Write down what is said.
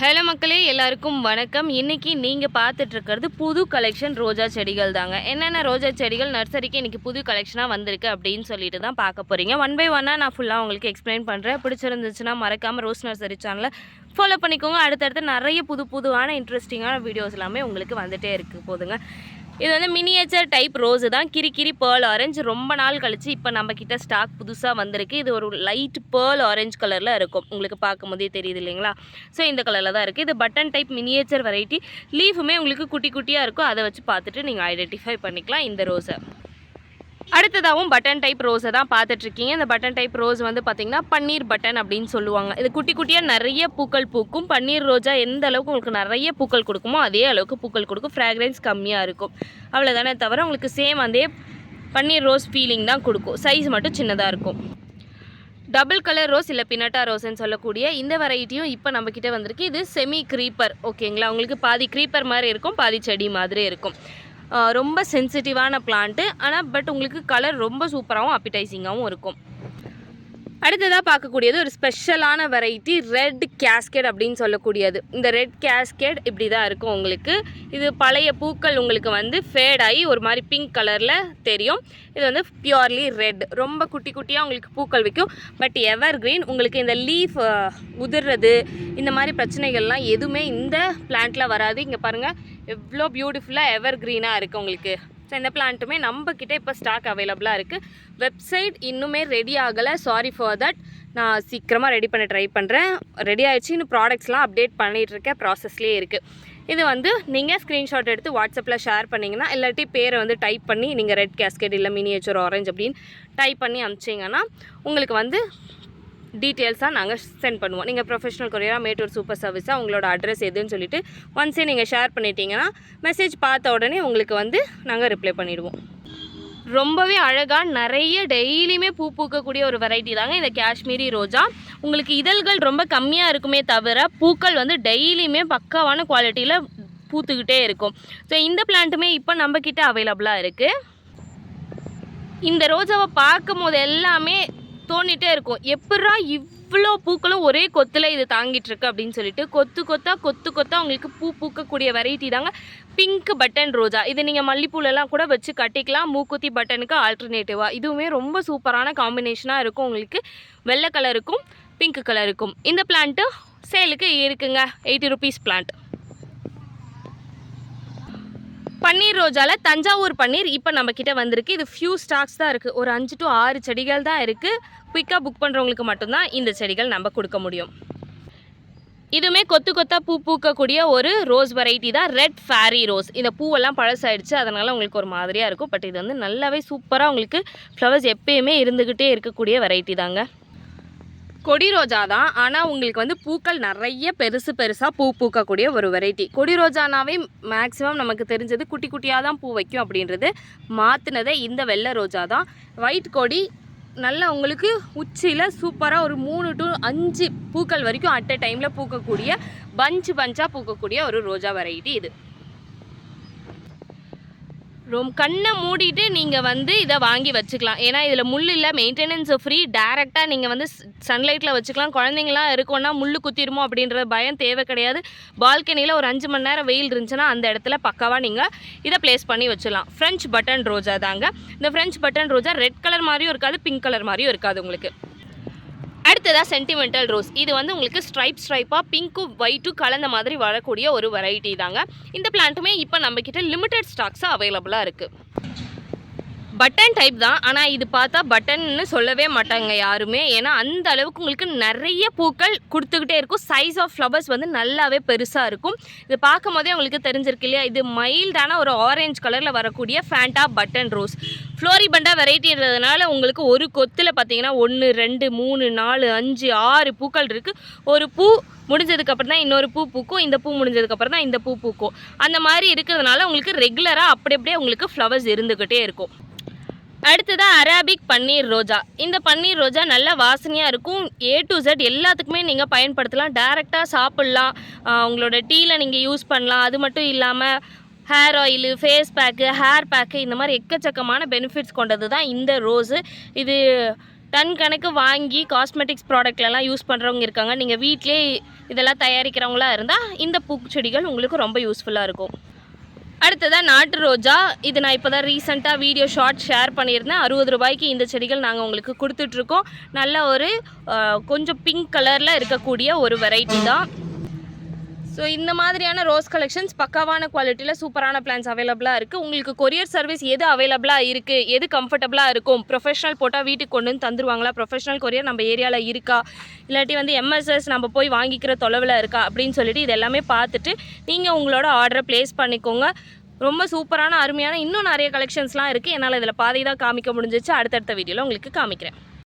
Hello மக்களே, எல்லாருக்கும் வணக்கம். இன்றைக்கி நீங்கள் பார்த்துட்ருக்கிறது புது கலெக்ஷன் ரோஜா செடிகள் தாங்க. என்னென்ன ரோஜா செடிகள் நர்சரிக்கு இன்றைக்கி புது கலெக்ஷனாக வந்திருக்கு அப்படின்னு சொல்லிட்டு தான் பார்க்க போகிறீங்க. ஒன் பை ஒன்னாக நான் ஃபுல்லாக உங்களுக்கு எக்ஸ்பிளைன் பண்ணுறேன். பிடிச்சிருந்துச்சுன்னா மறக்காமல் ரோஸ் நர்சரி சேனலை ஃபாலோ பண்ணிக்கோங்க. அடுத்தடுத்து நிறைய புதுவான இன்ட்ரெஸ்டிங்கான வீடியோஸ் எல்லாமே உங்களுக்கு வந்துகிட்டே இருக்குது போதுங்க. இது வந்து மினியேச்சர் டைப் ரோஸு தான். கிரி பேர்ல் ஆரஞ்சு ரொம்ப நாள் கழிச்சு இப்போ நம்மக்கிட்ட ஸ்டாக் புதுசாக வந்திருக்கு. இது ஒரு லைட் பேர்ல் ஆரஞ்சு கலரில் இருக்கும். உங்களுக்கு பார்க்கும் போதே தெரியுது இல்லைங்களா? ஸோ இந்த கலரில் தான் இருக்குது. இது பட்டன் டைப் மினியேச்சர் வெரைட்டி. லீஃபுமே உங்களுக்கு குட்டி குட்டியாக இருக்கும். அதை வச்சு பார்த்துட்டு நீங்கள் ஐடென்டிஃபை பண்ணிக்கலாம் இந்த ரோஸை. அடுத்ததாகவும் பட்டன் டைப் ரோஸை தான் பார்த்துட்ருக்கீங்க. இந்த பட்டன் டைப் ரோஸ் வந்து பார்த்திங்கன்னா பன்னீர் பட்டன் அப்படின்னு சொல்லுவாங்க. இது குட்டி குட்டியாக நிறைய பூக்கள் பூக்கும். பன்னீர் ரோஜா எந்த அளவுக்கு உங்களுக்கு நிறைய பூக்கள் கொடுக்குமோ அதே அளவுக்கு பூக்கள் கொடுக்கும். ஃப்ராக்ரன்ஸ் கம்மியாக இருக்கும். அவ்வளோதானே தவிர உங்களுக்கு சேம் அதே பன்னீர் ரோஸ் ஃபீலிங் தான் கொடுக்கும். சைஸ் மட்டும் சின்னதாக இருக்கும். டபுள் கலர் ரோஸ் இல்லை பினட்டா ரோஸ்ன்னு சொல்லக்கூடிய இந்த வெரைட்டியும் இப்போ நம்மக்கிட்ட வந்திருக்கு. இது செமி க்ரீப்பர். ஓகேங்களா? உங்களுக்கு பாதி க்ரீப்பர் மாதிரி இருக்கும், பாதி செடி மாதிரி இருக்கும். ரொம்ப சென்சிட்டிவான பிளான்ட்டு. ஆனால் பட் உங்களுக்கு கலர் ரொம்ப சூப்பராகவும் அப்பிடைசிங்காகவும் இருக்கும். அடுத்ததாக பார்க்கக்கூடியது ஒரு ஸ்பெஷலான வெரைட்டி ரெட் கேஸ்கேட் அப்படின்னு சொல்லக்கூடியது. இந்த ரெட் கேஸ்கேட் இப்படி தான் இருக்கும் உங்களுக்கு. இது பழைய பூக்கள் உங்களுக்கு வந்து ஃபேட் ஆகி ஒரு மாதிரி பிங்க் கலரில் தெரியும். இது வந்து பியூர்லி ரெட். ரொம்ப குட்டி குட்டியாக உங்களுக்கு பூக்கள் வைக்கும். But ever green. உங்களுக்கு இந்த லீஃப் உதிர்றது இந்த மாதிரி பிரச்சனைகள்லாம் எதுவுமே இந்த பிளான்ட்டில் வராது. இங்கே பாருங்கள் எவ்வளோ பியூட்டிஃபுல்லாக எவர் க்ரீனாக இருக்குது உங்களுக்கு. ஸோ இந்த பிளான்ட்டுமே நம்மக்கிட்ட இப்போ ஸ்டாக் அவைலபிளாக இருக்குது. வெப்சைட் இன்னுமே ரெடி ஆகலை. Sorry for that. நான் சீக்கிரமாக ரெடி பண்ண ட்ரை பண்ணுறேன். ரெடி ஆகிடுச்சு. இன்னும் ப்ராடக்ட்ஸ்லாம் அப்டேட் பண்ணிகிட்ருக்கேன். ப்ராசஸ்லேயே இருக்குது. இது வந்து நீங்கள் ஸ்க்ரீன்ஷாட் எடுத்து வாட்ஸ்அப்பில் ஷேர் பண்ணிங்கன்னா, இல்லாட்டி பேரை வந்து டைப் பண்ணி நீங்கள் ரெட் கேஸ்கேட் இல்லை மினியேச்சர் ஆரஞ்சு அப்படின்னு டைப் பண்ணி அனுப்பிச்சிங்கன்னா உங்களுக்கு வந்து டீட்டெயில்ஸாக நாங்கள் சென்ட் பண்ணுவோம். நீங்கள் ப்ரொஃபஷனல் கொரியராக மேட்டூர் சூப்பர் சர்வீஸாக உங்களோட அட்ரஸ் எதுன்னு சொல்லிவிட்டு ஒன்ஸே நீங்கள் ஷேர் பண்ணிட்டீங்கன்னா மெசேஜ் பார்த்த உடனே உங்களுக்கு வந்து நாங்கள் ரிப்ளை பண்ணிவிடுவோம். ரொம்பவே அழகாக நிறைய டெய்லியுமே பூ பூக்கக்கூடிய ஒரு வெரைட்டி தாங்க இந்த காஷ்மீரி ரோஜா. உங்களுக்கு இதழ்கள் ரொம்ப கம்மியாக இருக்குமே தவிர பூக்கள் வந்து டெய்லியுமே பக்காவான குவாலிட்டியில் பூத்துக்கிட்டே இருக்கும். ஸோ இந்த பிளான்ட்டுமே இப்போ நம்மக்கிட்ட அவைலபிளாக இருக்குது. இந்த ரோஜாவை பார்க்கும் போது எல்லாமே தோண்டிகிட்டே இருக்கும், எப்படா இவ்வளோ பூக்களும் ஒரே கொத்தில் இது தாங்கிட்டுருக்கு அப்படின்னு சொல்லிட்டு. கொத்து கொத்தாக உங்களுக்கு பூ பூக்கக்கூடிய வெரைட்டி தாங்க பிங்க் பட்டன் ரோஜா. இது நீங்கள் மல்லிப்பூலெல்லாம் கூட வச்சு கட்டிக்கலாம். மூக்குத்தி பட்டனுக்கு ஆல்டர்னேட்டிவாக இதுவுமே ரொம்ப சூப்பரான காம்பினேஷனாக இருக்கும். உங்களுக்கு வெள்ளை கலருக்கும் பிங்க் கலருக்கும். இந்த பிளான்ட்டு சேலுக்கு இருக்குங்க. 80 rupees பிளான்ட். பன்னீர் ரோஜாவில் தஞ்சாவூர் பன்னீர் இப்போ நம்மக்கிட்ட வந்திருக்கு. இது ஃபியூ ஸ்டாக்ஸ் தான் இருக்குது. ஒரு 5 to 6 செடிகள் தான் இருக்குது. குயிக்காக புக் பண்ணுறவங்களுக்கு மட்டும்தான் இந்த செடிகள் நம்ம கொடுக்க முடியும். இதுவுமே கொத்தாக பூ பூக்கக்கூடிய ஒரு ரோஸ் வெரைட்டி தான் ரெட் ஃபேரி ரோஸ். இந்த பூவெல்லாம் பழசாயிடுச்சு, அதனால் உங்களுக்கு ஒரு மாதிரியாக இருக்கும். பட் இது வந்து நல்லாவே சூப்பராக உங்களுக்கு ஃப்ளவர்ஸ் எப்பயுமே இருந்துக்கிட்டே இருக்கக்கூடிய வெரைட்டி தாங்க. கொடி ரோஜா தான். ஆனால் உங்களுக்கு வந்து பூக்கள் நிறைய பெருசாக பூ பூக்கக்கூடிய ஒரு வெரைட்டி. கொடி ரோஜானாவே மேக்ஸிமம் நமக்கு தெரிஞ்சது குட்டி குட்டியாக தான் பூ வைக்கும் அப்படின்றது. மாற்றினதே இந்த வெள்ளை ரோஜா தான். ஒயிட் கொடி நல்லா உங்களுக்கு உச்சியில் சூப்பராக ஒரு 3 to 5 பூக்கள் வரைக்கும் அட் அ டைமில் பூக்கக்கூடிய பஞ்சாக பூக்கக்கூடிய ஒரு ரோஜா வெரைட்டி இது. கண்ணை மூடிட்டு நீங்கள் வந்து இதை வாங்கி வச்சுக்கலாம். ஏன்னா இதில் முள் இல்லை, மெயின்டெனன்ஸ் ஃப்ரீ. டேரெக்டாக நீங்கள் வந்து சன்லைட்டில் வச்சுக்கலாம். குழந்தைங்களாம் இருக்குன்னா முள் குத்திருமோ அப்படின்ற பயம் தேவை கிடையாது. பால்கனியில் ஒரு 5 மணி நேரம் வெயில் இருந்துச்சுன்னா அந்த இடத்துல பக்காவாக நீங்கள் இதை ப்ளேஸ் பண்ணி வச்சிடலாம். ஃப்ரெஞ்ச் பட்டன் ரோஜா தாங்க. இந்த ஃப்ரெஞ்ச் பட்டன் ரோஜா ரெட் கலர் மாதிரியும் இருக்காது, பிங்க் கலர் மாதிரியும் இருக்காது உங்களுக்கு. அடுத்ததாக சென்டிமெண்டல் ரோஸ். இது வந்து உங்களுக்கு ஸ்ட்ரைப்பாக பிங்க்கும் ஒயிட்டும் கலந்த மாதிரி வரக்கூடிய ஒரு வெரைட்டி தாங்க. இந்த பிளான்ட்டுமே இப்போ நம்மக்கிட்ட லிமிடெட் ஸ்டாக்ஸாக அவைலபிளாக இருக்குது. பட்டன் டைப் தான். ஆனால் இது பார்த்தா பட்டன்னு சொல்லவே மாட்டாங்க யாருமே. ஏன்னா அந்த அளவுக்கு உங்களுக்கு நிறைய பூக்கள் கொடுத்துக்கிட்டே இருக்கும். சைஸ் ஆஃப் ஃப்ளவர்ஸ் வந்து நல்லாவே பெருசாக இருக்கும். இது பார்க்கும் போதே உங்களுக்கு தெரிஞ்சிருக்கு இல்லையா? இது மைல்டான ஒரு ஆரஞ்சு கலரில் வரக்கூடிய ஃபேண்டா பட்டன் ரோஸ். ஃப்ளோரிபண்டா வெரைட்டின்றதுனால உங்களுக்கு ஒரு கொத்தில் பார்த்தீங்கன்னா 1 2 3 4 5 6 பூக்கள் இருக்குது. ஒரு பூ முடிஞ்சதுக்கப்புறம் தான் இன்னொரு பூ பூக்கும். இந்த பூ முடிஞ்சதுக்கப்புறம் தான் இந்த பூ பூக்கும். அந்த மாதிரி இருக்கிறதுனால உங்களுக்கு ரெகுலராக அப்படியே உங்களுக்கு ஃப்ளவர்ஸ் இருந்துக்கிட்டே இருக்கும். அடுத்ததாக அரேபிக் பன்னீர் ரோஜா. இந்த பன்னீர் ரோஜா நல்ல வாசனையாக இருக்கும். A to Z எல்லாத்துக்குமே நீங்கள் பயன்படுத்தலாம். டேரெக்டாக சாப்பிட்லாம். உங்களோட டீயில் நீங்கள் யூஸ் பண்ணலாம். அது மட்டும் இல்லாமல் hair oil, face pack, hair pack இந்த மாதிரி எக்கச்சக்கமான பெனிஃபிட்ஸ் கொண்டது தான் இந்த ரோஸு. இது டன் கணக்கு வாங்கி காஸ்மெட்டிக்ஸ் ப்ராடக்ட்லலாம் யூஸ் பண்ணுறவங்க இருக்காங்க. நீங்கள் வீட்டிலே இதெல்லாம் தயாரிக்கிறவங்களா இருந்தால் இந்த பூச்செடிகள் உங்களுக்கு ரொம்ப யூஸ்ஃபுல்லாக இருக்கும். அடுத்ததாக நாட்டு ரோஜா. இது நான் இப்போ தான் ரீசெண்டாக வீடியோ ஷார்ட் ஷேர் பண்ணியிருந்தேன். 60 ரூபாய்க்கு இந்த செடிகள் நாங்கள் உங்களுக்கு கொடுத்துட்ருக்கோம். நல்ல ஒரு கொஞ்சம் பிங்க் கலரில் இருக்கக்கூடிய ஒரு வெரைட்டி தான். ஸோ இந்த மாதிரியான ரோஸ் கலெக்ஷன்ஸ் பக்காவான குவாலிட்டியில் சூப்பரான பிளான்ஸ் அவைலபிளாக இருக்குது. உங்களுக்கு கொரியர் சர்வீஸ் எது அவைலபிளாக இருக்குது, எது கம்ஃபர்டபுளாக இருக்கும், ப்ரொஃபஷனல் போட்டால் வீட்டுக்கு கொண்டு வந்து தந்துருவாங்களா, ப்ரொஃபஷனல் கொரியர் நம்ம ஏரியாவில் இருக்கா, இல்லாட்டி வந்து எம்எஸ்எஸ் நம்ம போய் வாங்கிக்கிற தொலைவில் இருக்கா அப்படின்னு சொல்லிட்டு இது எல்லாமே பார்த்துட்டு நீங்கள் உங்களோட ஆர்டரை ப்ளேஸ் பண்ணிக்கோங்க. ரொம்ப சூப்பரான அருமையான இன்னும் நிறைய கலெக்ஷன்ஸ்லாம் இருக்குது. என்னால் இதில் பாதி தான் காமிக்க முடிஞ்சிச்சு. அடுத்தடுத்த வீடியோவில் உங்களுக்கு காமிக்கிறேன்.